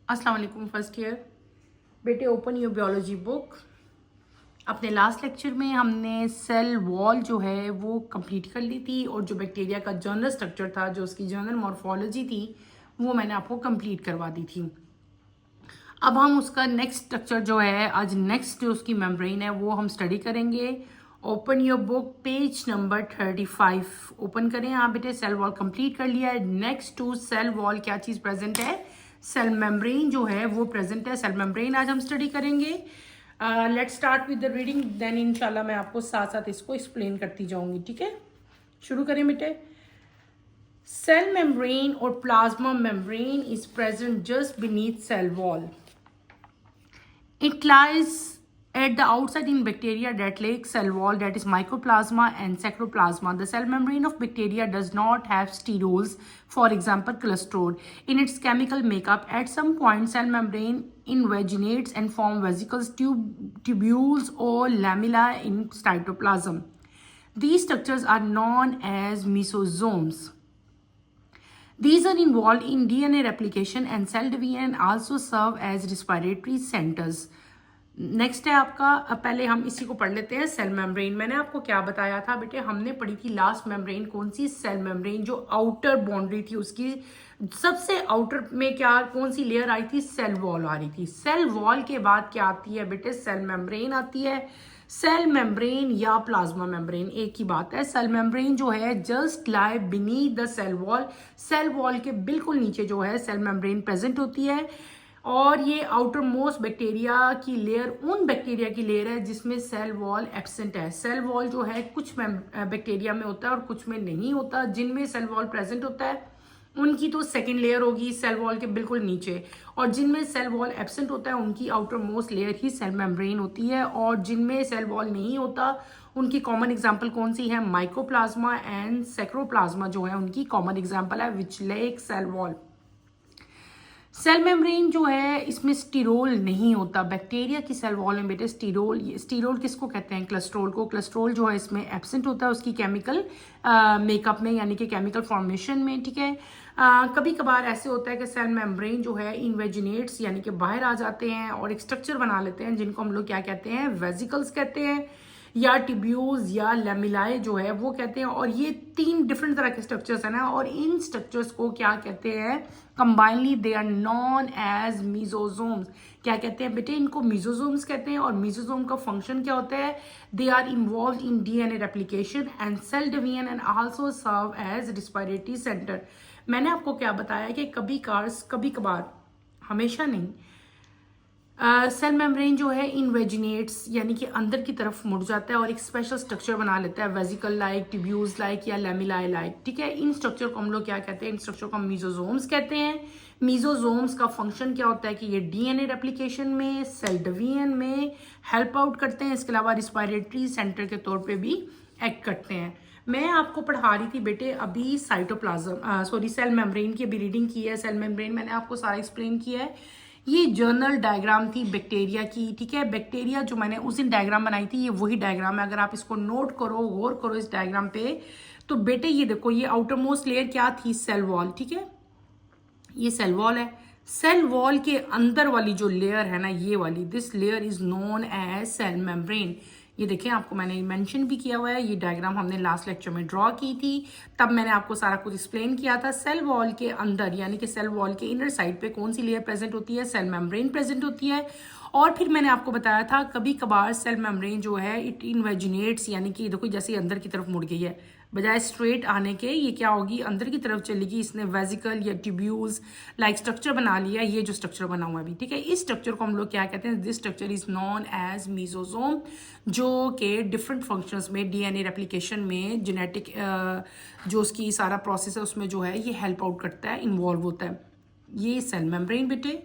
अस्सलाम वालेकुम first year बेटे। Open your biology book. अपने लास्ट लेक्चर में हमने सेल वॉल जो है वो कंप्लीट कर ली थी और जो बैक्टीरिया का जनरल स्ट्रक्चर था, जो उसकी जनरल मॉर्फोलॉजी थी, वो मैंने आपको कंप्लीट करवा दी थी। अब हम उसका नेक्स्ट स्ट्रक्चर जो है, आज नेक्स्ट जो उसकी मेम्ब्रेन है वो हम स्टडी करेंगे। Open your book, page number 35 open करें। आप बेटे सेल वॉल कंप्लीट कर लिया है। नेक्स्ट टू सेल वॉल क्या चीज़ प्रेजेंट है? सेल मेम्ब्रेन जो है वो प्रेजेंट है। सेल मेम्ब्रेन आज हम स्टडी करेंगे। Let's start with the reading, then इंशाल्लाह मैं आपको साथ साथ इसको एक्सप्लेन करती जाऊंगी। ठीक है, शुरू करें बेटे। Cell membrane or plasma membrane is present just beneath cell wall. It lies at the outside in bacteria that lack cell wall, that is mycoplasma and sacroplasma. The cell membrane of bacteria does not have sterols, for example cholesterol, in its chemical makeup. At some point, cell membrane invaginates and form vesicles, tubules or lamella in cytoplasm. These structures are known as mesosomes. These are involved in DNA replication and cell division and also serve as respiratory centers. Next है आपका, पहले हम इसी को पढ़ लेते हैं। Cell membrane, मैंने आपको क्या बताया था बेटे? हमने पढ़ी थी लास्ट मेम्ब्रेन कौन सी? Cell membrane. जो आउटर बाउंड्री थी उसकी सबसे आउटर में क्या कौन सी लेयर आई थी? सेल वॉल आ रही थी। सेल वॉल के बाद क्या आती है बेटे? सेल मेम्ब्रेन आती है। सेल मेम्ब्रेन या प्लाज्मा मेम्ब्रेन एक ही बात है। सेल मेम्ब्रेन जो है just lie beneath the cell wall, cell wall के बिल्कुल नीचे जो है सेल मेम्ब्रेन प्रेजेंट होती है। और ये आउटर मोस्ट बैक्टीरिया की लेयर उन बैक्टीरिया की लेयर है जिसमें सेल वॉल एब्सेंट है। सेल वॉल जो है कुछ बैक्टीरिया में होता है और कुछ में नहीं होता। जिनमें सेल वॉल प्रेजेंट होता है उनकी तो सेकेंड लेयर होगी सेल वॉल के बिल्कुल नीचे, और जिनमें सेल वॉल एब्सेंट होता है उनकी आउटर मोस्ट लेयर ही सेल मेम्ब्रेन होती है। और जिनमें सेल वॉल नहीं होता उनकी कॉमन एग्जांपल कौन सी है? माइकोप्लाज्मा एंड सैक्रोप्लाज्मा जो है उनकी कॉमन एग्जांपल है which lack cell wall. Cell membrane जो है इसमें स्टीरोल नहीं होता। बैक्टीरिया की सेल वॉल में बेटे स्टीरोल किसको कहते हैं? कोलेस्ट्रॉल को। कोलेस्ट्रॉल जो है इसमें एब्सेंट होता है उसकी केमिकल मेकअप में, यानी कि केमिकल फॉर्मेशन में। ठीक है, कभी कभार ऐसे होता है कि सेल मेम्ब्रेन जो है इन्वेजिनेट्स यानी कि बाहर आ जाते हैं और एक स्ट्रक्चर बना लेते हैं जिनको हम लोग क्या कहते हैं? वेजिकल्स कहते हैं, या टिब्यूल्स या लेमिलाए जो है वो कहते हैं। और ये तीन डिफरेंट तरह के स्ट्रक्चर्स है ना, और इन स्ट्रक्चर्स को क्या कहते हैं? Combinely they are known as mesosomes. क्या कहते हैं बेटे? इनको मीजोजोम्स कहते हैं। और मीजोजोम का फंक्शन क्या होता है? They are involve in DNA replication and cell division and also serve as respiratory centre. मैंने आपको क्या बताया कि कभी कभार, हमेशा नहीं, सेल मेम्ब्रेन जो है इन्वेजिनेट्स यानी कि अंदर की तरफ मुड़ जाता है और एक स्पेशल स्ट्रक्चर बना लेता है, वेजिकल लाइक, ट्यूब्यूल्स लाइक या लेमिलाए लाइक। ठीक है, इन स्ट्रक्चर को हम लोग क्या कहते हैं? इन स्ट्रक्चर को हम मीजोजोम्स कहते हैं। मीजोजोम्स का फंक्शन क्या होता है कि ये डीएनए रेप्लिकेशन में, सेल डिवीजन में हेल्प आउट करते हैं। इसके अलावा रिस्पिरेटरी सेंटर के तौर पर भी एक्ट करते हैं। मैं आपको पढ़ा रही थी बेटे अभी सेल मेम्ब्रेन की अभी रीडिंग की है। सेल मेम्ब्रेन मैंने आपको सारा एक्सप्लेन किया है। ये जर्नल डायग्राम थी बैक्टीरिया की। ठीक है, बैक्टीरिया जो मैंने उस दिन डायग्राम बनाई थी ये वही डायग्राम है। अगर आप इसको नोट करो, गौर करो इस डायग्राम पे, तो बेटे ये देखो, ये आउटर मोस्ट लेयर क्या थी? Cell wall. ठीक है, ये सेल वॉल है। सेल वॉल के अंदर वाली जो लेयर है ना, ये वाली, this layer is known as cell membrane. ये देखें, आपको मैंने मेंशन भी किया हुआ है। ये डायग्राम हमने लास्ट लेक्चर में ड्रॉ की थी, तब मैंने आपको सारा कुछ एक्सप्लेन किया था। सेल वॉल के अंदर यानी कि सेल वॉल के इनर साइड पे कौन सी लेयर प्रेजेंट होती है? सेल मेम्ब्रेन प्रेजेंट होती है। और फिर मैंने आपको बताया था कभी कभार सेल मेम्ब्रेन जो है इट इन्वेजिनेट्स, यानी कि देखो जैसे अंदर की तरफ मुड़ गई है, बजाय स्ट्रेट आने के ये क्या होगी? अंदर की तरफ चलेगी। इसने वेजिकल या ट्यूब्यूल्स लाइक स्ट्रक्चर बना लिया, ये जो स्ट्रक्चर बना हुआ है अभी। ठीक है, इस स्ट्रक्चर को हम लोग क्या कहते हैं? This structure is known as mesosome, जो कि डिफरेंट फंक्शंस में, डीएनए रेप्लिकेशन में, जेनेटिक जो उसकी सारा प्रोसेस है उसमें जो है ये हेल्प आउट करता है, इन्वॉल्व होता है। ये सेल मेम्ब्रेन बेटे,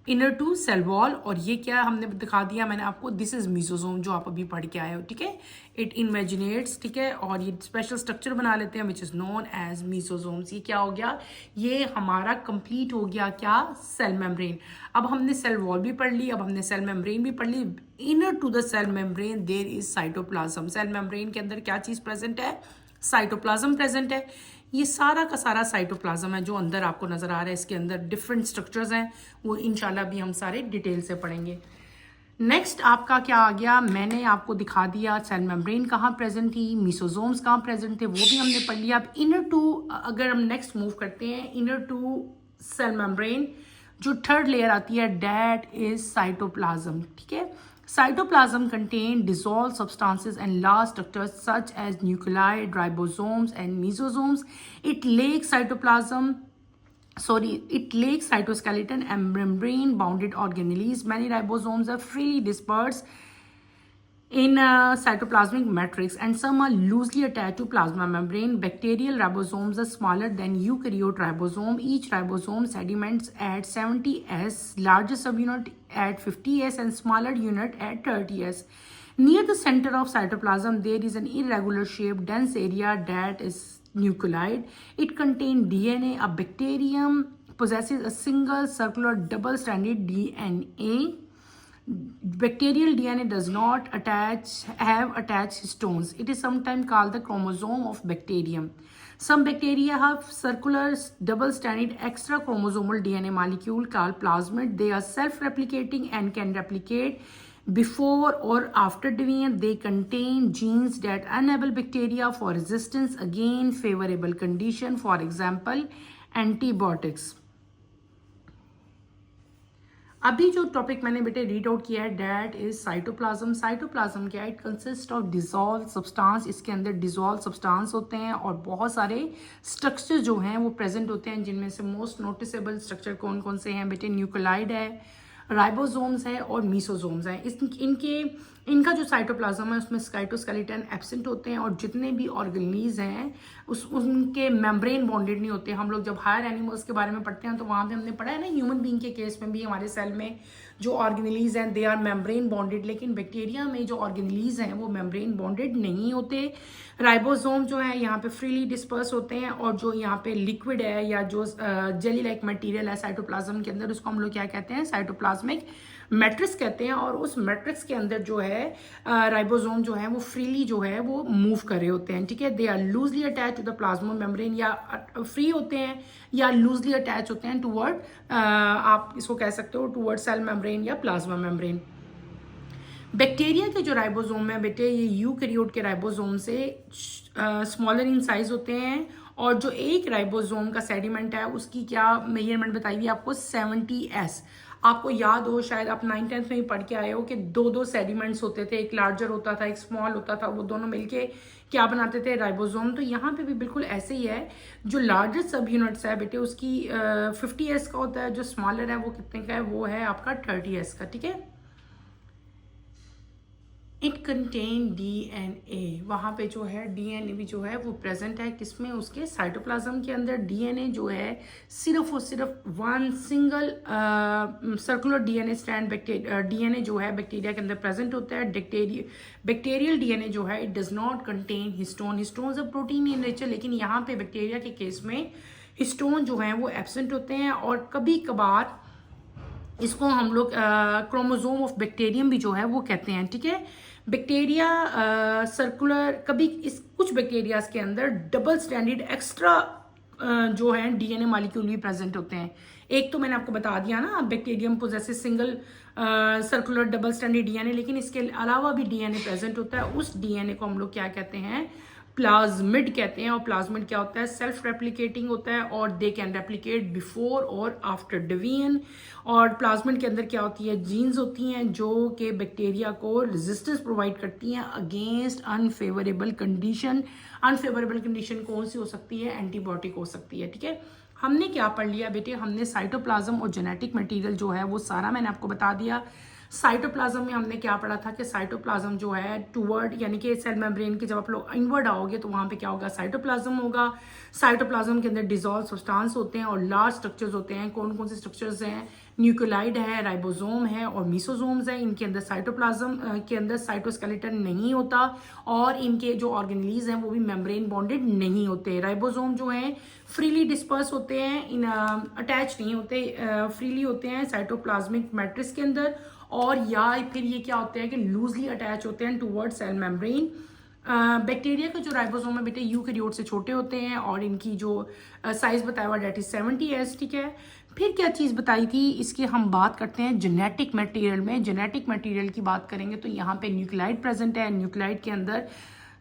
इनर टू सेल वॉल। और ये क्या हमने दिखा दिया मैंने आपको? दिस इज मीजोजोम जो आप अभी पढ़ के आए हो। ठीक है, इट इन्वेजिनेट्स। ठीक है, और ये स्पेशल स्ट्रक्चर बना लेते हैं which is known as mesosomes. ये क्या हो गया? ये हमारा कंप्लीट हो गया क्या? Cell membrane. अब हमने सेल वॉल भी पढ़ ली, अब हमने सेल मेम्ब्रेन भी पढ़ ली। Inner to the cell membrane there is cytoplasm. Cell membrane के अंदर क्या चीज प्रेजेंट है? साइटोप्लाज्म प्रेजेंट है। ये सारा का सारा साइटोप्लाज्म है जो अंदर आपको नज़र आ रहा है। इसके अंदर डिफरेंट स्ट्रक्चर्स हैं, वो इंशाल्लाह भी हम सारे डिटेल से पढ़ेंगे। नेक्स्ट आपका क्या आ गया, मैंने आपको दिखा दिया सेल मेम्ब्रेन कहाँ प्रेजेंट थी, मीसोजोम्स कहाँ प्रेजेंट थे, वो भी हमने पढ़ लिया। अब इनर टू अगर हम नेक्स्ट मूव करते हैं, इनर टू सेल मेम्ब्रेन जो थर्ड लेयर आती है, दैट इज साइटोप्लाज्म। ठीक है, cytoplasm contain dissolved substances and large structures such as nuclei, ribosomes and mesosomes. It lacks cytoskeleton and membrane bounded organelles. Many ribosomes are freely dispersed in cytoplasmic matrix and some are loosely attached to plasma membrane. Bacterial ribosomes are smaller than eukaryote ribosome. Each ribosome sediments at 70S, larger subunit at 50S and smaller unit at 30S. Near the center of cytoplasm there is an irregular shaped dense area that is nucleolide. It contains DNA. A bacterium possesses a single circular double-stranded DNA. Bacterial DNA does not have attached histones. It is sometimes called the chromosome of bacterium. Some bacteria have circular double-stranded extra chromosomal DNA molecule called plasmid. They are self-replicating and can replicate before or after division. They contain genes that enable bacteria for resistance against favorable condition, for example, antibiotics. अभी जो topic मैंने बेटे read out किया है, that is cytoplasm. Cytoplasm क्या है, it consist of dissolve substance. इसके अंदर डिजॉल्व सब्सटेंस होते हैं और बहुत सारे स्ट्रक्चर जो हैं वो प्रेजेंट होते हैं, जिनमें से मोस्ट नोटिसेबल स्ट्रक्चर कौन कौन से हैं बेटे, न्यूक्लियोलाइड है, राइबोसोम्स है और मीसोसोम्स हैं। इनका जो साइटोप्लाज्म है उसमें साइटोस्केलेटन एब्सेंट होते हैं और जितने भी ऑर्गेनीज हैं उनके मेम्ब्रेन बॉन्डेड नहीं होते। हम लोग जब हायर एनिमल्स के बारे में पढ़ते हैं तो वहाँ पे हमने पढ़ा है ना, ह्यूमन बीइंग के केस में भी हमारे सेल में जो ऑर्गेनीज हैं दे आर मेम्ब्रेन बॉन्डेड, लेकिन बैक्टीरिया में जो ऑर्गेनीज हैं वो मेम्ब्रेन बॉन्डेड नहीं होते। राइबोसोम जो है यहाँ पे फ्रीली डिस्पर्स होते हैं और जो यहाँ पे लिक्विड है या जो जेली लाइक मटेरियल है साइटोप्लाज्म के अंदर, उसको हम लोग क्या कहते हैं, साइटोप्लाज्मिक मैट्रिक्स कहते हैं। और उस मैट्रिक्स के अंदर जो है राइबोसोम जो है वो फ्रीली जो है वो मूव कर रहे होते हैं। ठीक है, they are loosely attach to the plasma membrane, या फ्री होते हैं या लूजली अटैच होते हैं टूवर्ड, आप इसको कह सकते हो टूवर्ड सेल मेम्ब्रेन या प्लाज्मा मेम्ब्रेन। बैक्टीरिया के जो राइबोसोम है बेटे, ये यूकैरियोट के राइबोसोम से स्मॉलर इन साइज होते हैं और जो एक राइबोसोम का सेडिमेंट है उसकी क्या मेजरमेंट बताई हुई आपको, 70S। आपको याद हो, शायद आप 9th-10th में ही पढ़ के आए हो कि दो सेडिमेंट्स होते थे, एक लार्जर होता था एक स्मॉल होता था, वो दोनों मिलके क्या बनाते थे, राइबोसोम। तो यहाँ पे भी बिल्कुल ऐसे ही है, जो लार्जर सब यूनिट्स है बेटे उसकी 50S का होता है, जो स्मॉलर है वो कितने का है, वो है आपका 30S का। ठीक है, इट कंटेन DNA, वहाँ पे जो है DNA भी जो है वो प्रेजेंट है, किसमें, उसके साइटोप्लाज्म के अंदर। DNA जो है सिर्फ और सिर्फ one single circular DNA strand DNA जो है बैक्टीरिया के अंदर प्रेजेंट होता है। बैक्टीरियल DNA जो है it does not contain histone. Histones of protein in nature, लेकिन यहाँ पे बैक्टीरिया के केस में हिस्टोन जो है वो एब्सेंट होते हैं और कभी कभार इसको हम लोग क्रोमोसोम ऑफ बैक्टीरियम भी जो है वो कहते हैं। ठीक है, बैक्टीरिया सर्कुलर, कभी इस कुछ बैक्टीरियाज के अंदर डबल स्टैंडर्ड एक्स्ट्रा जो है DNA मॉलिक्यूल भी प्रेजेंट होते हैं। एक तो मैंने आपको बता दिया ना, bacterium possesses single circular double standard DNA, लेकिन इसके अलावा भी DNA प्रेजेंट होता है। उस DNA को हम लोग क्या कहते हैं, प्लाज्मिड कहते हैं। और प्लाज्मिड क्या होता है, सेल्फ रेप्लिकेटिंग होता है और दे कैन रेप्लिकेट बिफोर और आफ्टर डिवीजन। और प्लाज्मिड के अंदर क्या होती है, जीन्स होती हैं जो कि बैक्टीरिया को रेजिस्टेंस प्रोवाइड करती हैं against unfavourable condition. Unfavourable condition कौन सी हो सकती है, एंटीबायोटिक हो सकती है। ठीक है, हमने क्या पढ़ लिया बेटे, हमने साइटोप्लाज्म और जेनेटिक मटेरियल जो है वो सारा मैंने आपको बता दिया। साइटोप्लाज्म में हमने क्या पढ़ा था कि साइटोप्लाज्म जो है टूवर्ड, यानी कि सेल मेम्ब्रेन के जब आप लोग इनवर्ड आओगे तो वहाँ पे क्या होगा, साइटोप्लाज्म होगा। साइटोप्लाज्म के अंदर डिजॉल्व सब्सटेंस होते हैं और लार्ज स्ट्रक्चर्स होते हैं। कौन कौन से स्ट्रक्चर्स हैं, न्यूक्लियोलाइड है, राइबोसोम है और मीसोसोम्स है। इनके अंदर साइटोप्लाज्म के अंदर साइटोस्केलेटन नहीं होता और इनके जो ऑर्गेनेलीज हैं वो भी मेम्ब्रेन बॉन्डेड नहीं होते। राइबोसोम जो हैं फ्रीली डिस्पर्स होते हैं, इन अटैच नहीं होते, फ्रीली होते हैं साइटोप्लाज्मिक मैट्रिक्स के अंदर। और या फिर ये क्या होते हैं कि लूजली अटैच होते हैं टूवर्ड सेल मेम्ब्रेन। बैक्टीरिया का जो राइबोसोम है बेटे यूकैरियोट से छोटे होते हैं और इनकी जो साइज बताया हुआ डेट इज 70s, ठीक है। फिर क्या चीज़ बताई थी इसकी, हम बात करते हैं जेनेटिक मटेरियल में। जेनेटिक मटेरियल की बात करेंगे तो यहाँ पे न्यूक्लियाइड प्रेजेंट है। न्यूक्लियाइड के अंदर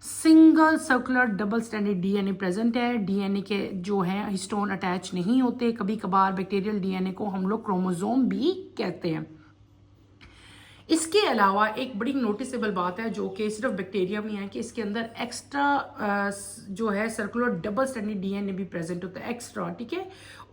single circular double standard DNA present है। डीएनए के जो है हिस्टोन अटैच नहीं होते। कभी कभार बैक्टीरियल डीएनए को हम लोग क्रोमोसोम भी कहते हैं। इसके अलावा एक बड़ी नोटिसेबल बात है जो कि सिर्फ बैक्टीरिया में है कि इसके अंदर एक्स्ट्रा जो है सर्कुलर डबल स्टैंडर्ड डीएनए भी प्रेजेंट होता है, एक्स्ट्रा, ठीक है।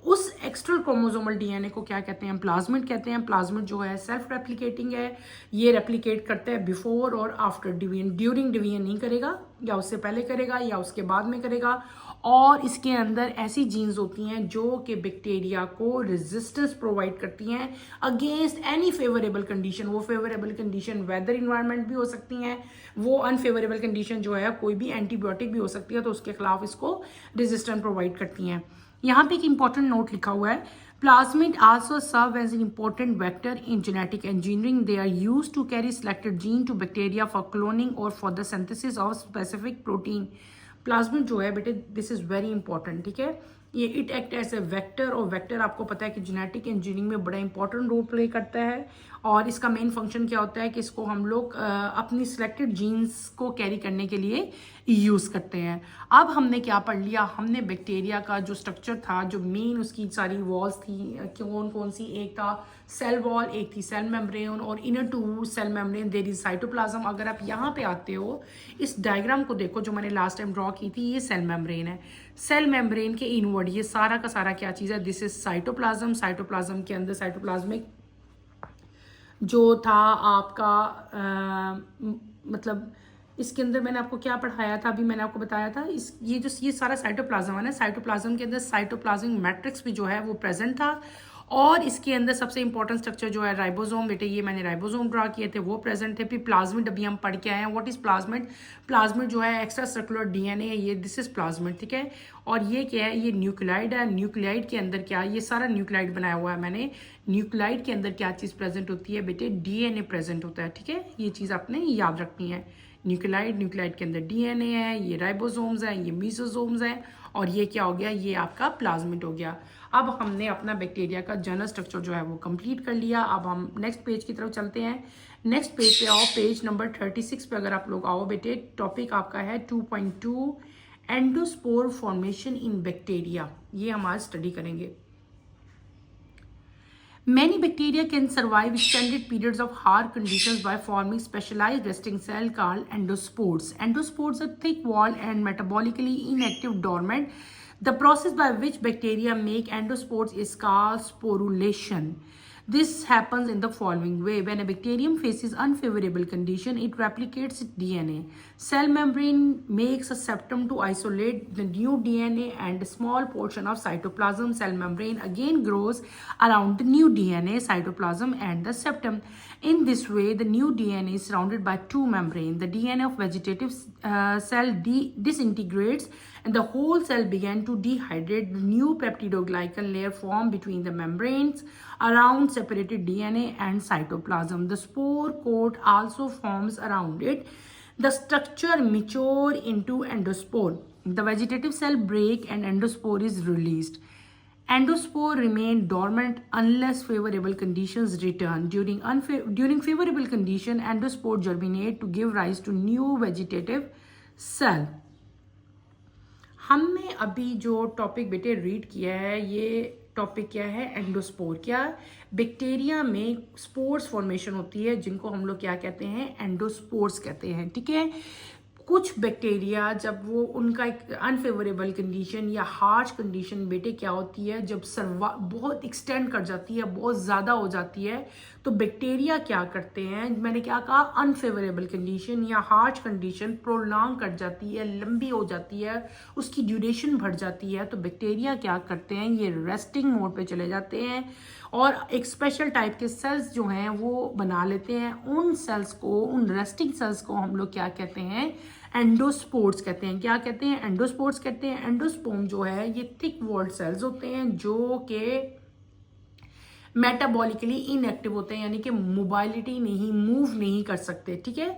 उस एक्स्ट्रा क्रोमोसोमल डीएनए को क्या कहते हैं? प्लाज्मिड कहते हैं। प्लाज्मिड जो है सेल्फ रेप्लिकेटिंग है, ये रेप्लिकेट करता है बिफोर और आफ्टर डिवीजन। ड्यूरिंग डिवीजन नहीं करेगा, या उससे पहले करेगा या उसके बाद में करेगा। और इसके अंदर ऐसी जीन्स होती हैं जो कि बैक्टीरिया को रेजिस्टेंस प्रोवाइड करती हैं अगेंस्ट एनी फेवरेबल कंडीशन। वो फेवरेबल कंडीशन वेदर इन्वायरमेंट भी हो सकती हैं, वो अनफेवरेबल कंडीशन जो है कोई भी एंटीबायोटिक भी हो सकती है, तो उसके खिलाफ इसको रेजिस्टेंस प्रोवाइड करती हैं। यहाँ पे एक इंपॉर्टेंट नोट लिखा हुआ है, plasmid also serve as an important vector in genetic engineering. They are used to carry selected gene to bacteria for cloning or for the synthesis of specific protein. Plasmid जो है बेटे this is very important, ठीक है। ये it act as a vector, और vector आपको पता है कि जेनेटिक इंजीनियरिंग में बड़ा इंपॉर्टेंट रोल प्ले करता है। और इसका मेन फंक्शन क्या होता है कि इसको हम लोग अपनी सिलेक्टेड जीन्स को कैरी करने के लिए यूज़ करते हैं। अब हमने क्या पढ़ लिया, हमने बैक्टीरिया का जो स्ट्रक्चर था, जो मेन उसकी सारी वॉल्स थी, कौन कौन सी, एक था सेल वॉल, एक थी सेल मेम्ब्रेन, और inner to cell membrane there is cytoplasm. अगर आप यहाँ पे आते हो, इस डायग्राम को देखो जो मैंने लास्ट टाइम ड्रॉ की थी, ये सेल मेम्ब्रेन है। सेल मेम्ब्रेन के इनवर्ड ये सारा का सारा क्या चीज़ है, दिस इज साइटोप्लाज्म। साइटोप्लाज्म के अंदर साइटोप्लाज्मिक जो था आपका मतलब इसके अंदर मैंने आपको क्या पढ़ाया था, अभी मैंने आपको बताया था, ये सारा साइटोप्लाज्म है ना, साइटोप्लाज्म के अंदर साइटोप्लाज्मिक मैट्रिक्स भी जो है वो प्रेजेंट था। और इसके अंदर सबसे इंपॉर्टेंट स्ट्रक्चर जो है राइबोसोम, बेटे ये मैंने राइबोसोम ड्रा किए थे, वो प्रेजेंट थे। फिर प्लाज्मिड अभी हम पढ़ के आए हैं, व्हाट इज प्लाज्मिड। प्लाज्मिड जो है एक्स्ट्रा सर्कुलर डीएनए है, ये दिस इज प्लाज्मिड, ठीक है। और ये क्या है, ये न्यूक्लियाइड है। न्यूक्लियाइड के अंदर क्या, ये सारा न्यूक्लियाइड बनाया हुआ है मैंने। न्यूक्लियाइड के अंदर क्या चीज़ प्रेजेंट होती है बेटे, डीएनए प्रेजेंट होता है, ठीक है। ये चीज़ आपने याद रखनी है। न्यूक्लियाइड के अंदर डीएनए है, ये राइबोसोम्स हैं, ये मीसोसोम्स हैं, और ये क्या हो गया, ये आपका प्लाज्मिड हो गया। अब हमने अपना बैक्टीरिया का जनरल स्ट्रक्चर जो है वो कंप्लीट कर लिया। अब हम नेक्स्ट पेज की तरफ चलते हैं। नेक्स्ट पेज पे आओ, पेज नंबर 36 पे अगर आप लोग आओ बेटे, टॉपिक आपका है 2.2 एंडोस्पोर फॉर्मेशन इन बैक्टीरिया। ये हम आज स्टडी करेंगे। Many bacteria can survive extended periods of hard conditions by forming specialized resting cells called endospores. Endospores are thick-walled and metabolically inactive dormant. The process by which bacteria make endospores is called sporulation. This happens in the following way. When a bacterium faces unfavorable condition, it replicates its DNA. Cell membrane makes a septum to isolate the new DNA, and a small portion of cytoplasm. Cell membrane again grows around the new DNA, cytoplasm, and the septum. In this way, the new DNA is surrounded by two membranes. The DNA of vegetative cell disintegrates, and the whole cell began to dehydrate. The new peptidoglycan layer formed between the membranes around separated DNA and cytoplasm. The spore coat also forms around it. The structure matures into endospore. The vegetative cell break and endospore is released. Endospore remain dormant unless favorable conditions return. During favorable condition, endospore germinate to give rise to new vegetative cell. हमने अभी जो topic बेटे read किया है, ये topic क्या है, endospore. क्या बैक्टीरिया में स्पोर्स फॉर्मेशन होती है जिनको हम लोग क्या कहते हैं, एंडोस्पोर्स कहते हैं, ठीक है। कुछ बैक्टीरिया जब वो उनका एक अनफेवरेबल कंडीशन या हार्श कंडीशन बेटे क्या होती है, जब बहुत एक्सटेंड कर जाती है, बहुत ज़्यादा हो जाती है, तो बैक्टीरिया क्या करते हैं, मैंने क्या कहा, अनफेवरेबल कंडीशन या हार्श कंडीशन प्रोलॉन्ग कर जाती है, लंबी हो जाती है, उसकी ड्यूरेशन बढ़ जाती है, तो बैक्टीरिया क्या करते हैं, ये रेस्टिंग मोड पे चले जाते हैं और एक स्पेशल टाइप के सेल्स जो हैं वो बना लेते हैं। उन सेल्स को, उन रेस्टिंग सेल्स को हम लोग क्या कहते हैं, एंडोस्पोर्स कहते हैं। क्या कहते हैं, एंडोस्पोर्स कहते हैं। एंडोस्पोर्म जो है ये थिक वॉल्ड सेल्स होते हैं जो कि मेटाबॉलिकली इनएक्टिव होते हैं, यानी कि मोबाइलिटी नहीं, मूव नहीं कर सकते, ठीक है।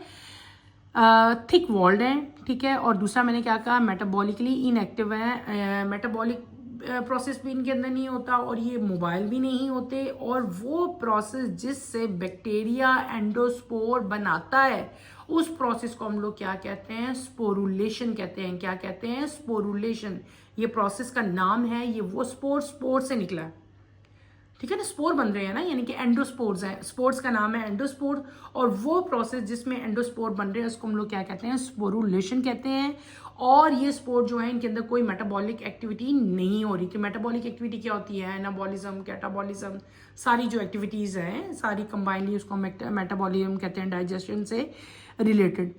थिक वॉल्ड है, ठीक है। और दूसरा मैंने क्या कहा, मेटाबॉलिकली इनएक्टिव है, मेटाबॉलिक प्रोसेस भी इनके अंदर नहीं होता और ये मोबाइल भी नहीं होते। और वो प्रोसेस जिससे बैक्टीरिया एंडोस्पोर बनाता है उस प्रोसेस को हम लोग क्या कहते हैं, स्पोरुलेशन कहते हैं। क्या कहते हैं, स्पोरुलेशन। ये प्रोसेस का नाम है, ये वो स्पोर से निकला है, ठीक है ना। स्पोर बन रहे हैं ना, यानी कि एंडोस्पोर्स हैं, स्पोर्स का नाम है एंडोस्पोर। और वो प्रोसेस जिसमें एंडोस्पोर बन रहे हैं उसको हम लोग क्या कहते हैं, स्पोरुलेशन कहते हैं। और ये स्पोर जो है इनके अंदर कोई मेटाबॉलिक एक्टिविटी नहीं हो रही। कि मेटाबॉलिक एक्टिविटी क्या होती है, एनाबॉलिज्म, कैटाबॉलिज्म, सारी जो एक्टिविटीज हैं सारी कंबाइनली उसको मेटाबॉलिज्म कहते हैं, डाइजेशन से रिलेटेड।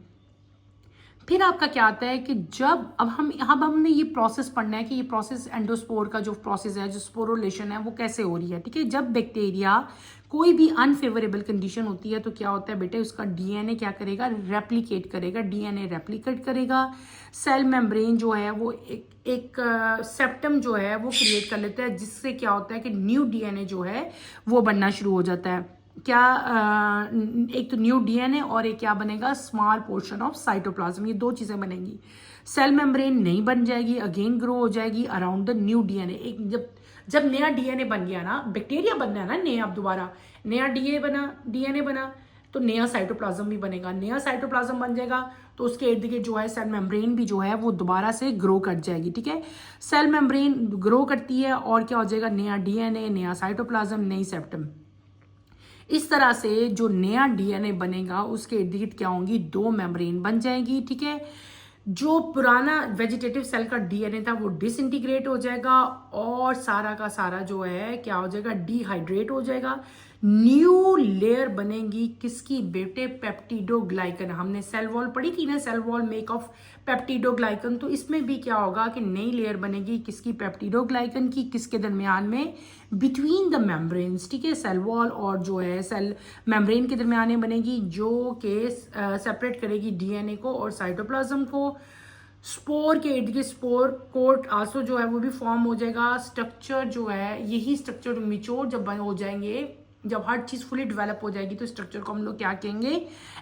फिर आपका क्या आता है कि जब अब हमने ये प्रोसेस पढ़ना है कि ये प्रोसेस एंडोस्पोर का जो प्रोसेस है, जो स्पोरुलेशन है, वो कैसे हो रही है, ठीक है। जब बैक्टीरिया कोई भी अनफेवरेबल कंडीशन होती है तो क्या होता है बेटे, उसका डीएनए क्या करेगा, रेप्लिकेट करेगा, डीएनए रेप्लिकेट करेगा। सेल मेम्ब्रेन जो है वो एक सेप्टम जो है वो क्रिएट कर लेता है, जिससे क्या होता है कि न्यू डीएनए जो है वो बनना शुरू हो जाता है। क्या एक तो न्यू डीएनए और एक क्या बनेगा, स्मॉल पोर्शन ऑफ साइटोप्लाज्म। ये दो चीजें बनेंगी। सेल मेम्ब्रेन नहीं बन जाएगी, अगेन ग्रो हो जाएगी अराउंड द न्यू डीएनए। एक जब नया डीएनए बन गया ना, बैक्टीरिया बनना है ना नया, अब दोबारा नया डीएनए बना तो नया साइटोप्लाज्म भी बनेगा। नया साइटोप्लाज्म बन जाएगा तो उसके इर्द गिर्द जो है सेल मेम्ब्रेन भी जो है वो दोबारा से ग्रो कर जाएगी, ठीक है। सेल मेम्ब्रेन ग्रो करती है और क्या हो जाएगा, नया डीएनए, नया साइटोप्लाज्म, नई सेप्टम। इस तरह से जो नया डीएनए बनेगा उसके इर्द गिर्द क्या होंगी, दो मेम्ब्रेन बन जाएगी, ठीक है। जो पुराना वेजिटेटिव सेल का डीएनए था वो डिसइंटीग्रेट हो जाएगा और सारा का सारा जो है क्या हो जाएगा, डिहाइड्रेट हो जाएगा। न्यू लेयर बनेगी किसकी बेटे, पेप्टिडोग्लाइकन। हमने सेल वॉल पढ़ी थी ना, cell wall make of peptidoglycan. तो इसमें भी क्या होगा कि नई लेयर बनेगी किसकी, पेप्टिडोग्लाइकन की। किसके दरमियान में, बिटवीन द मेम्ब्रेन्स, ठीक है। सेल वॉल और जो है सेल मेम्ब्रेन के दरमियान में बनेगी, जो के सेपरेट करेगी डीएनए को और साइटोप्लाज्म को। स्पोर के इर्द गिर्द स्पोर कोट आंसू जो है वो भी फॉर्म हो जाएगा। स्ट्रक्चर जो है, यही स्ट्रक्चर मिच्योर जब हो जाएंगे, जब हर चीज फुली डेवलप हो जाएगी तो स्ट्रक्चर को हम लोग क्या कहेंगे,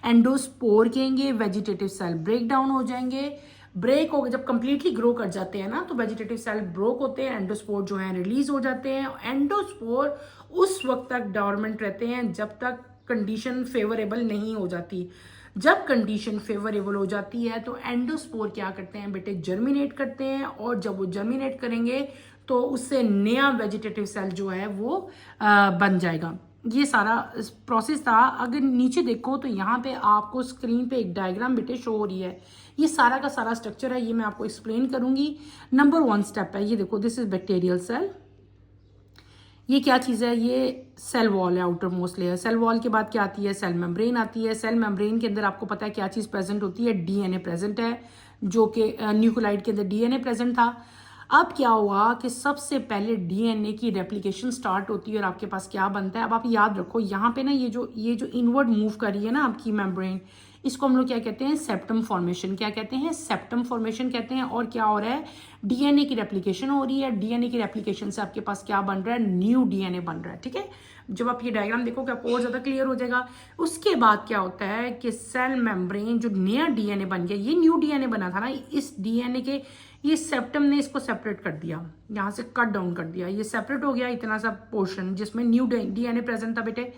एंडोस्पोर कहेंगे। वेजिटेटिव सेल ब्रेक डाउन हो जाएंगे, ब्रेक हो, जब कंप्लीटली ग्रो कर जाते हैं ना तो वेजिटेटिव सेल ब्रोक होते हैं, एंडोस्पोर जो है रिलीज हो जाते हैं। एंडोस्पोर उस वक्त तक डोरमेंट रहते हैं जब तक कंडीशन फेवरेबल नहीं हो जाती। जब कंडीशन फेवरेबल हो जाती है तो एंडोस्पोर क्या करते हैं बेटे, जर्मिनेट करते हैं। और जब वो जर्मिनेट करेंगे तो उससे नया वेजिटेटिव सेल जो है वो बन जाएगा। ये सारा प्रोसेस था। अगर नीचे देखो तो यहाँ पे आपको स्क्रीन पे एक डायग्राम बेटे शो हो रही है। ये सारा का सारा स्ट्रक्चर है, ये मैं आपको एक्सप्लेन करूंगी। नंबर 1 स्टेप है, ये देखो, दिस इज बैक्टीरियल सेल। ये क्या चीज़ है, ये सेल वॉल है, outer most layer. Cell wall के बाद क्या आती है, सेल मेम्ब्रेन आती है। सेल मेम्ब्रेन के अंदर आपको पता है क्या चीज़ प्रेजेंट होती है, डीएनए प्रेजेंट है, जो कि न्यूक्लियोटाइड के अंदर डीएनए प्रेजेंट था। अब क्या हुआ कि सबसे पहले डीएनए की रेप्लिकेशन स्टार्ट होती है और आपके पास क्या बनता है। अब आप याद रखो यहाँ पे ना ये जो इनवर्ड मूव कर रही है ना आपकी मेम्ब्रेन, इसको हम लोग क्या कहते हैं, सेप्टम फॉर्मेशन। क्या कहते हैं, सेप्टम फॉर्मेशन कहते हैं। और क्या हो रहा है, डीएनए की रेप्लिकेशन हो रही है। डीएनए की रेप्लिकेशन से आपके पास क्या बन रहा है, न्यू डीएनए बन रहा है, ठीक है। जब आप ये डायग्राम देखोगे आपको और ज्यादा क्लियर हो जाएगा। उसके बाद क्या होता है कि सेल मेम्ब्रेन जो नया डीएनए बन गया, ये न्यू डीएनए बना था ना, इस डीएनए के ये सेप्टम ने इसको सेपरेट कर दिया, यहाँ से कट डाउन कर दिया, ये सेपरेट हो गया इतना सा पोर्शन जिसमें न्यू डीएनए प्रेजेंट था बेटे।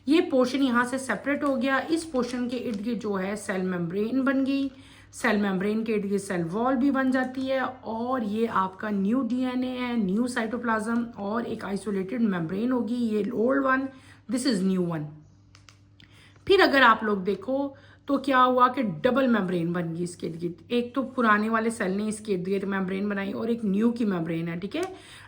ये पोर्शन यहाँ से सेपरेट हो गया। इस पोर्शन के इर्द गिर्द जो है सेल मेम्ब्रेन बन गई। सेल मेम्ब्रेन के इर्द गिर्द सेल वॉल भी बन जाती है और ये आपका न्यू डीएनए है, न्यू साइटोप्लाज्म और एक आइसोलेटेड मेम्ब्रेन होगी, ये old one, this is new one. फिर अगर आप लोग देखो तो क्या हुआ कि डबल मेम्ब्रेन बन गई इसके इर्द गिर्द। एक तो पुराने वाले सेल ने इसके इर्द गिर्द मेम्ब्रेन बनाई और एक न्यू की मेम्ब्रेन है, ठीक है।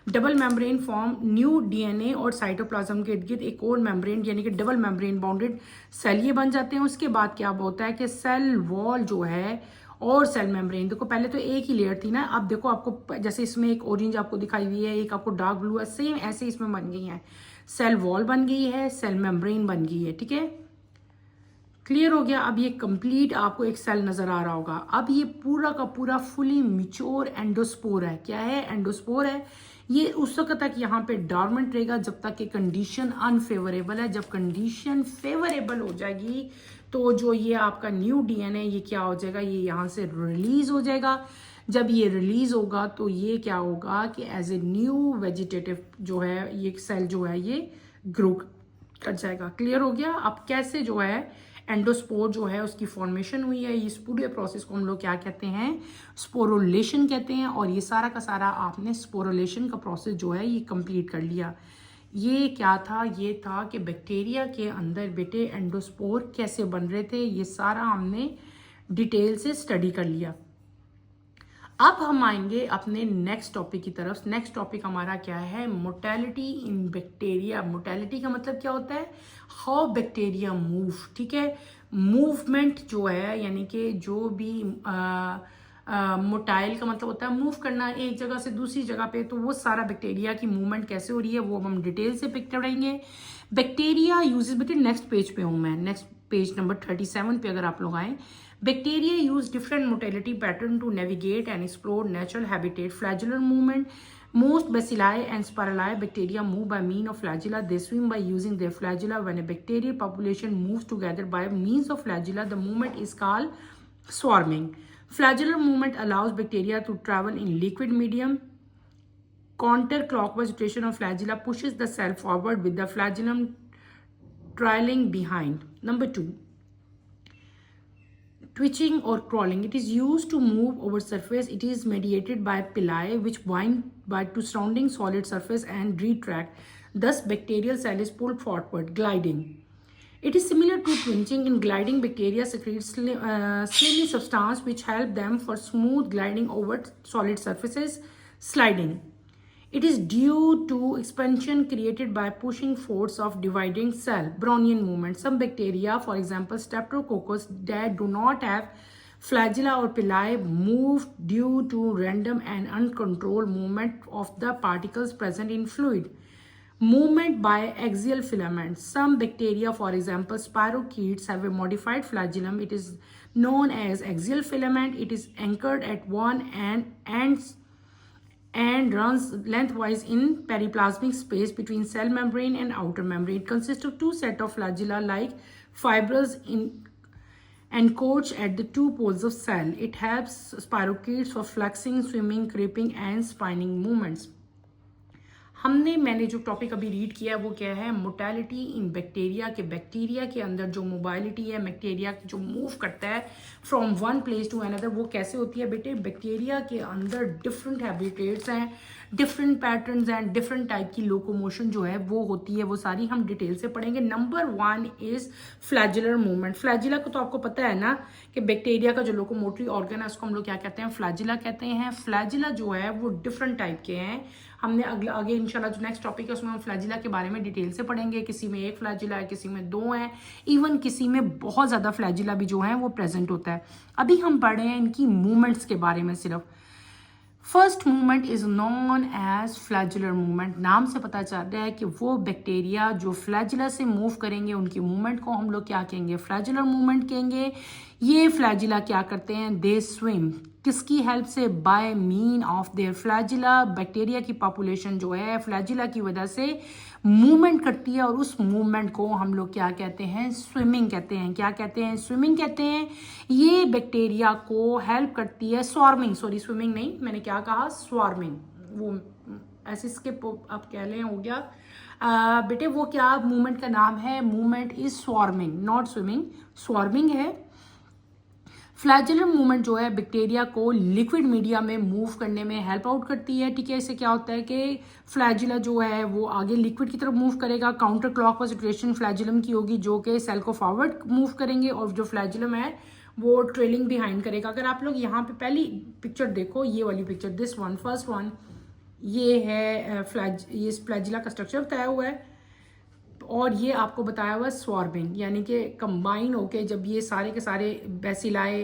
Double membrane form, new DNA और साइटोप्लाज्म के इर्द गिर्द एक और मेम्ब्रेन यानी कि डबल मेम्ब्रेन बाउंडेड सेल ये बन जाते हैं। उसके बाद क्या होता है कि सेल वॉल जो है और सेल मेम्ब्रेन, देखो पहले तो एक ही लेयर थी ना, अब देखो आपको जैसे इसमें एक ऑरेंज आपको दिखाई हुई है, एक आपको डार्क ब्लू है, सेम ऐसे इसमें बन गई है। सेल वॉल बन गई है, सेल मेम्ब्रेन बन गई है, ठीक है। क्लियर हो गया। अब ये कंप्लीट आपको एक सेल नजर आ रहा होगा। अब ये पूरा का पूरा फुली मिच्योर एंडोस्पोर है। क्या है, एंडोस्पोर है। ये उस वक्त तक यहाँ पे डॉर्मेंट रहेगा जब तक कि कंडीशन अनफेवरेबल है। जब कंडीशन फेवरेबल हो जाएगी तो जो ये आपका न्यू डीएनए ये क्या हो जाएगा, ये यहाँ से रिलीज हो जाएगा। जब ये रिलीज होगा तो ये क्या होगा कि एज ए न्यू वेजिटेटिव जो है ये सेल जो है ये ग्रो कर जाएगा। क्लियर हो गया। अब कैसे जो है एंडोस्पोर जो है उसकी फॉर्मेशन हुई है, इस पूरे प्रोसेस को हम लोग क्या कहते हैं, स्पोरोलेशन कहते हैं। और ये सारा का सारा आपने स्पोरोलेशन का प्रोसेस जो है ये कंप्लीट कर लिया। ये क्या था, ये था कि बैक्टीरिया के अंदर बेटे एंडोस्पोर कैसे बन रहे थे, ये सारा हमने डिटेल से स्टडी कर लिया। अब हम आएंगे अपने नेक्स्ट टॉपिक की तरफ। नेक्स्ट टॉपिक हमारा क्या है, मोर्टेलिटी इन बैक्टीरिया। मोर्टेलिटी का मतलब क्या होता है, हाउ बैक्टीरिया मूव। ठीक है, मूवमेंट जो है यानी कि जो भी मोटाइल का मतलब होता है मूव करना एक जगह से दूसरी जगह पे, तो वो सारा बैक्टीरिया की मूवमेंट कैसे हो रही है वो हम डिटेल से पिक करेंगे। बैक्टीरिया यूजेस, बेटे नेक्स्ट पेज पे हूँ मैं, नेक्स्ट पेज नंबर 37 पे अगर आप लोग आए। Bacteria use different motility pattern to navigate and explore natural habitat. Flagellar movement. Most bacilli and spirali bacteria move by means of flagella. They swim by using their flagella. When a bacterial population moves together by means of flagella, the movement is called swarming. Flagellar movement allows bacteria to travel in liquid medium. Counterclockwise rotation of flagella pushes the cell forward with the flagellum trailing behind. Number 2. Twitching or crawling. It is used to move over surface. It is mediated by pili which bind by to surrounding solid surface and retract. Thus, bacterial cell is pulled forward. Gliding. It is similar to twitching. In gliding, bacteria secrete slimy substance which help them for smooth gliding over solid surfaces. Sliding. It is due to expansion created by pushing force of dividing cell. Brownian movement. Some bacteria, for example Streptococcus, that do not have flagella or pili, move due to random and uncontrolled movement of the particles present in fluid. Movement by axial filaments. Some bacteria, for example spirochetes, have a modified flagellum. It is known as axial filament. It is anchored at one end and runs lengthwise in periplasmic space between cell membrane and outer membrane. It consists of two sets of flagella-like fibrils encroach at the two poles of cell. It helps spirochetes for flexing, swimming, creeping and spinning movements. मैंने जो topic अभी read किया है वो क्या है, mortality इन bacteria के bacteria के अंदर जो मोबाइलिटी है, बैक्टीरिया जो मूव करता है from one place to another, वो कैसे होती है बेटे। बैक्टीरिया के अंदर डिफरेंट हैबिटेट्स हैं, different patterns and different type की लोकोमोशन जो है वो होती है, वो सारी हम डिटेल से पढ़ेंगे। Number 1 is flagellar movement. Flagella को तो आपको पता है ना कि बैक्टीरिया का जो लोकोमोटरी ऑर्गन है उसको हम लोग क्या कहते हैं, फ्लैजुला कहते हैं। फ्लैजुला जो है वो डिफरेंट टाइप के हैं। हमने आगे इंशाल्लाह जो नेक्स्ट टॉपिक है उसमें हम फ्लैजुला के बारे में डिटेल से पढ़ेंगे। किसी में एक फ्लैजुला है, किसी में 2 है, इवन किसी में बहुत ज़्यादा फ्लैजुला भी जो है वो प्रेजेंट होता है। अभी हम पढ़ रहे हैं इनकी मूवमेंट्स के बारे में सिर्फ। First movement is known as flagellar movement. नाम से पता चल रहा है कि वो बैक्टीरिया जो फ्लैजुला से मूव करेंगे उनकी मूवमेंट को हम लोग क्या कहेंगे, फ्लैजुलर मूवमेंट कहेंगे। ये फ्लैजुला क्या करते हैं, दे स्विम, किसकी हेल्प से, by mean of their flagella. Bacteria की पॉपुलेशन जो है फ्लैजुला की वजह से मूवमेंट करती है और उस मूवमेंट को हम लोग क्या कहते हैं, स्विमिंग कहते हैं। क्या कहते हैं, स्विमिंग कहते हैं। ये बैक्टीरिया को हेल्प करती है, स्वार्मिंग, सॉरी स्विमिंग नहीं, मैंने क्या कहा, स्वार्मिंग, वो ऐसे स्किप आप कह लें हो गया बेटे। वो क्या मूवमेंट का नाम है, movement is swarming, not swimming, swarming है। फ्लैजुलर मूवमेंट जो है बैक्टीरिया को लिक्विड मीडिया में मूव करने में हेल्प आउट करती है। ठीक है, इससे क्या होता है कि फ्लैजुला जो है वो आगे लिक्विड की तरफ मूव करेगा। काउंटर क्लॉकवाइज रोटेशन फ्लैजुलम की होगी जो कि सेल को फॉरवर्ड मूव करेंगे और जो फ्लैजुलम है वो ट्रेलिंग बिहाइंड करेगा। अगर आप लोग यहाँ पे पहली पिक्चर देखो, ये वाली picture, this one, first one, ये है ये फ्लैजुला का स्ट्रक्चर बताया हुआ है और ये आपको बताया हुआ है स्वार्मिंग, यानी कि कंबाइन होके जब ये सारे के सारे बेसिलाई,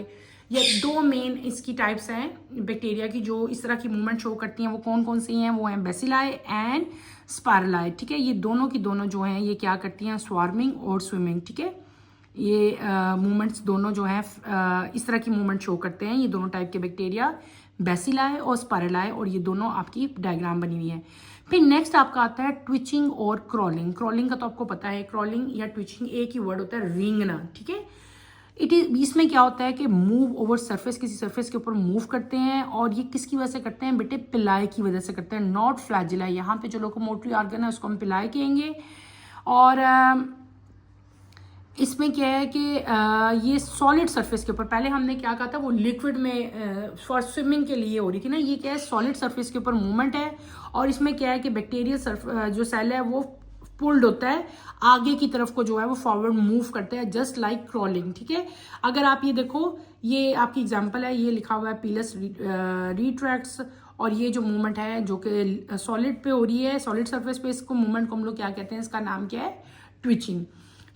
या 2 मेन इसकी टाइप्स हैं बैक्टीरिया की जो इस तरह की मूवमेंट शो करती हैं, वो कौन कौन सी हैं, वो हैं बेसिलाई एंड स्पायरलाई। ठीक है, ये दोनों की दोनों जो हैं ये क्या करती हैं, स्वार्मिंग और स्विमिंग। ठीक है, ये मूवमेंट्स दोनों जो हैं इस तरह की मूवमेंट शो करते हैं। ये दोनों टाइप के बैक्टीरिया, बेसिलाई और स्पायरलाई, और ये दोनों आपकी डायग्राम बनी हुई है। फिर नेक्स्ट आपका आता है ट्विचिंग और क्रॉलिंग। क्रॉलिंग का तो आपको पता है, क्रॉलिंग या ट्विचिंग एक ही वर्ड होता है, रेंगना। ठीक है, इसमें क्या होता है कि मूव ओवर सरफेस, किसी सरफेस के ऊपर मूव करते हैं, और ये किसकी वजह से करते हैं बेटे? पिलाई की वजह से करते हैं, नॉट फ्लैजिला। यहाँ पे जो लोकोमोटरी ऑर्गन है उसको हम पिलाई कहेंगे। और इसमें क्या है कि ये सॉलिड सरफेस के ऊपर, पहले हमने क्या कहा था, वो लिक्विड में फॉर स्विमिंग के लिए हो रही थी ना, ये क्या है? सॉलिड सरफेस के ऊपर मूवमेंट है। और इसमें क्या है कि बैक्टीरियल जो सेल है वो पुल्ड होता है आगे की तरफ को, जो है वो फॉरवर्ड मूव करता है, जस्ट लाइक क्रॉलिंग। ठीक है, अगर आप ये देखो, ये आपकी एग्जांपल है, ये लिखा हुआ है पीलस रिट्रैक्ट्स, और ये जो मूवमेंट है जो कि सॉलिड पे हो रही है, सॉलिड सरफेस पे, इसको मूवमेंट को हम लोग क्या कहते हैं? इसका नाम क्या है? ट्विचिंग।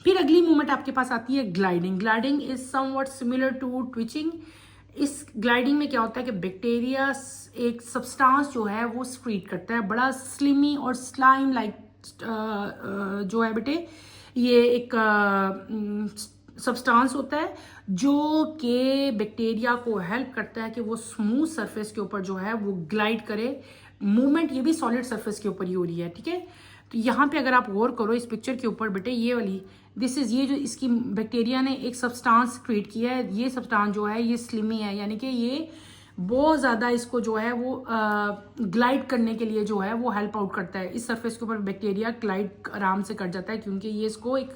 फिर अगली मूवमेंट आपके पास आती है gliding. Gliding is somewhat similar to twitching. इस ग्लाइडिंग में क्या होता है कि बैक्टीरिया एक सब्सटेंस जो है वो स्क्रीट करता है, बड़ा स्लिमी और स्लाइम लाइक जो है बेटे, ये एक सब्सटेंस होता है जो कि बैक्टीरिया को हेल्प करता है कि वो स्मूथ सरफेस के ऊपर जो है वो ग्लाइड करे। मूवमेंट ये भी सॉलिड सरफेस के ऊपर ही हो रही है। ठीक है, तो यहाँ पे अगर आप गौर करो इस पिक्चर के ऊपर बेटे, ये वाली दिस इज, ये जो इसकी बैक्टीरिया ने एक सब्सटेंस क्रिएट किया है, ये सब्सटेंस जो है ये स्लिमी है, यानी कि ये बहुत ज़्यादा इसको जो है वो ग्लाइड करने के लिए जो है वो हेल्प आउट करता है। इस सरफेस के ऊपर बैक्टीरिया ग्लाइड आराम से कर जाता है, क्योंकि ये इसको एक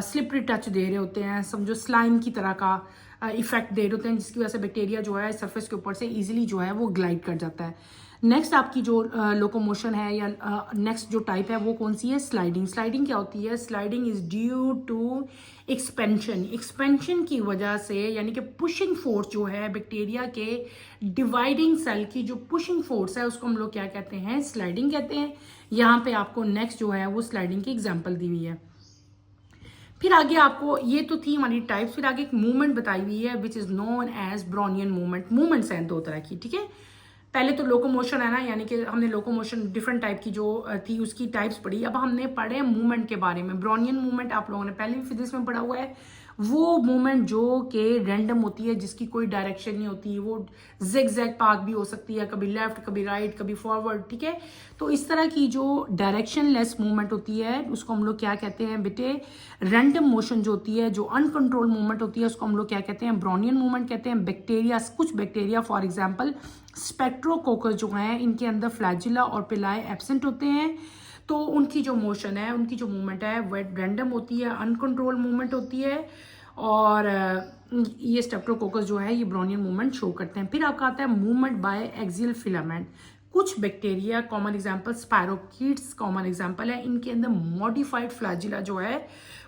स्लिपरी टच दे रहे होते हैं, समझो स्लाइम की तरह का इफेक्ट दे रहे होते हैं, जिसकी वजह से बैक्टीरिया जो है सरफेस के ऊपर से इजीली जो है वो ग्लाइड कर जाता है। नेक्स्ट आपकी जो लोकोमोशन है या नेक्स्ट जो टाइप है वो कौन सी है? स्लाइडिंग। स्लाइडिंग क्या होती है? Sliding is due to expansion. Expansion की वजह से, यानी कि पुशिंग फोर्स जो है बैक्टीरिया के डिवाइडिंग सेल की जो पुशिंग फोर्स है उसको हम लोग क्या कहते हैं? स्लाइडिंग कहते हैं। यहाँ पे आपको नेक्स्ट जो है वो स्लाइडिंग की एग्जाम्पल दी हुई है। फिर आगे आपको, ये तो थी हमारी टाइप्स, फिर आगे एक मूवमेंट बताई हुई है which is known as Brownian movement. Movements हैं दो तरह की। ठीक है, पहले तो लोकोमोशन है ना, यानी कि हमने लोकोमोशन डिफरेंट टाइप की जो थी उसकी टाइप्स पढ़ी। अब हमने पढ़े मूवमेंट के बारे में। ब्रोनियन मूवमेंट आप लोगों ने पहले भी फिजिक्स में पढ़ा हुआ है, वो मूवमेंट जो कि रैंडम होती है, जिसकी कोई डायरेक्शन नहीं होती, वो जिग जैग पाथ भी हो सकती है, कभी लेफ्ट कभी राइट कभी फॉरवर्ड। ठीक है, तो इस तरह की जो डायरेक्शन लेस मूवमेंट होती है उसको हम लोग क्या कहते हैं बेटे? रैंडम मोशन जो होती है, जो अनकंट्रोल मूवमेंट होती है, उसको हम लोग क्या कहते हैं? ब्रोनियन मूवमेंट कहते हैं। बैक्टीरिया, कुछ बैक्टीरिया फॉर एग्जाम्पल स्पेक्ट्रोकोकस जो हैं, इनके अंदर फ्लैजिला और पिलाई एब्सेंट होते हैं, तो उनकी जो मोशन है, उनकी जो मूवमेंट है वह रैंडम होती है, अनकंट्रोल मूवमेंट होती है, और ये स्टेप्टोकोकस जो है ये ब्रोनियन मूवमेंट शो करते हैं। फिर आपका आता है मूवमेंट बाय एक्सियल फिलामेंट। कुछ bacteria, common example spirochetes common example है, इनके अंदर मॉडिफाइड फ्लैजिला जो है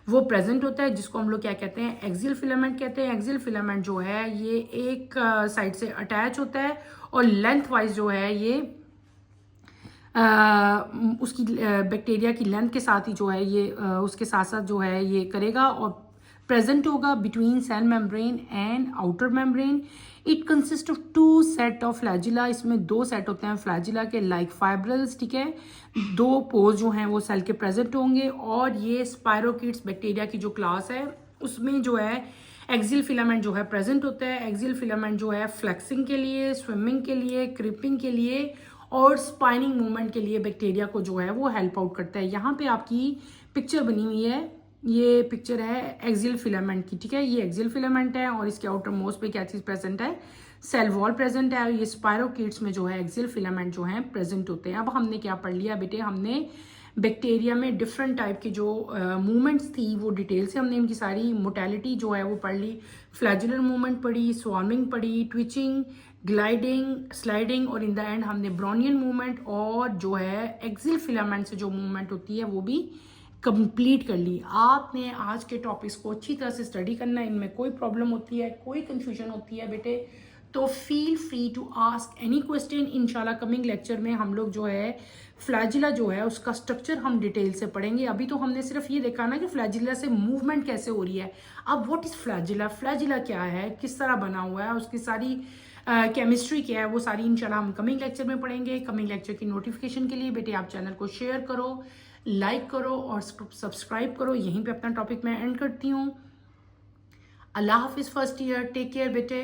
वो प्रेजेंट होता है, जिसको हम लोग क्या कहते हैं? एक्सियल फिलामेंट कहते हैं। एक्सियल फिलामेंट जो है ये एक साइड से अटैच होता है और लेंथ वाइज जो है ये उसकी बैक्टीरिया की लेंथ के साथ ही जो है ये उसके साथ साथ जो है ये करेगा और प्रेजेंट होगा between cell membrane and outer membrane. It consist of 2 set of flagella. इसमें 2 सेट होते हैं फ्लैजिला के, लाइक फाइब्रल्स। ठीक है, 2 पोर्स जो हैं वो सेल के प्रेजेंट होंगे, और ये स्पायरोकीट्स बैक्टीरिया की जो क्लास है उसमें जो है एक्सियल फिलामेंट जो है प्रेजेंट होता है। एक्सियल फिलामेंट जो है फ्लेक्सिंग के लिए, स्विमिंग के लिए, क्रिपिंग के लिए और स्पाइनिंग मूवमेंट के लिए बैक्टीरिया को जो है वो हेल्प आउट करता है। यहाँ पे आपकी पिक्चर बनी हुई है, ये पिक्चर है एक्सियल फिलामेंट की। ठीक है, ये एक्सियल फिलामेंट है और इसके आउटर मोस्ट पे क्या चीज़ प्रेजेंट है? सेल वॉल प्रेजेंट है। ये स्पायरोकीट्स में जो है एक्सियल फिलामेंट जो है प्रेजेंट होते हैं। अब हमने क्या पढ़ लिया बेटे? हमने बैक्टीरिया में डिफरेंट टाइप की जो मूवमेंट्स थी वो डिटेल से हमने इनकी सारी मोटेलिटी जो है वो पढ़ ली। फ्लैजुलर मूवमेंट पढ़ी, स्वार्मिंग पढ़ी, ट्विचिंग, ग्लाइडिंग, स्लाइडिंग, और इन द एंड हमने ब्रोनियन मूवमेंट और जो है एक्सियल फिलामेंट से जो मूवमेंट होती है वो भी कंप्लीट कर ली। आपने आज के टॉपिक्स को अच्छी तरह से स्टडी करना है। इनमें कोई प्रॉब्लम होती है, कोई कंफ्यूजन होती है बेटे, तो feel free to ask any question. इंशाल्लाह कमिंग लेक्चर में हम लोग जो है फ्लैजिला जो है उसका स्ट्रक्चर हम डिटेल से पढ़ेंगे। अभी तो हमने सिर्फ ये देखा ना कि फ्लैजिला से मूवमेंट कैसे हो रही है। अब व्हाट इज फ्लैजिला, फ्लैजिला क्या है, किस तरह बना हुआ है, उसकी सारी केमिस्ट्री क्या है, वो सारी इंशाल्लाह हम कमिंग लेक्चर में पढ़ेंगे। कमिंग लेक्चर की नोटिफिकेशन के लिए बेटे आप चैनल को शेयर करो, लाइक करो और सब्सक्राइब करो। यहीं पे अपना टॉपिक मैं एंड करती हूँ। अल्लाह हाफिज फर्स्ट ईयर, टेक केयर बेटे।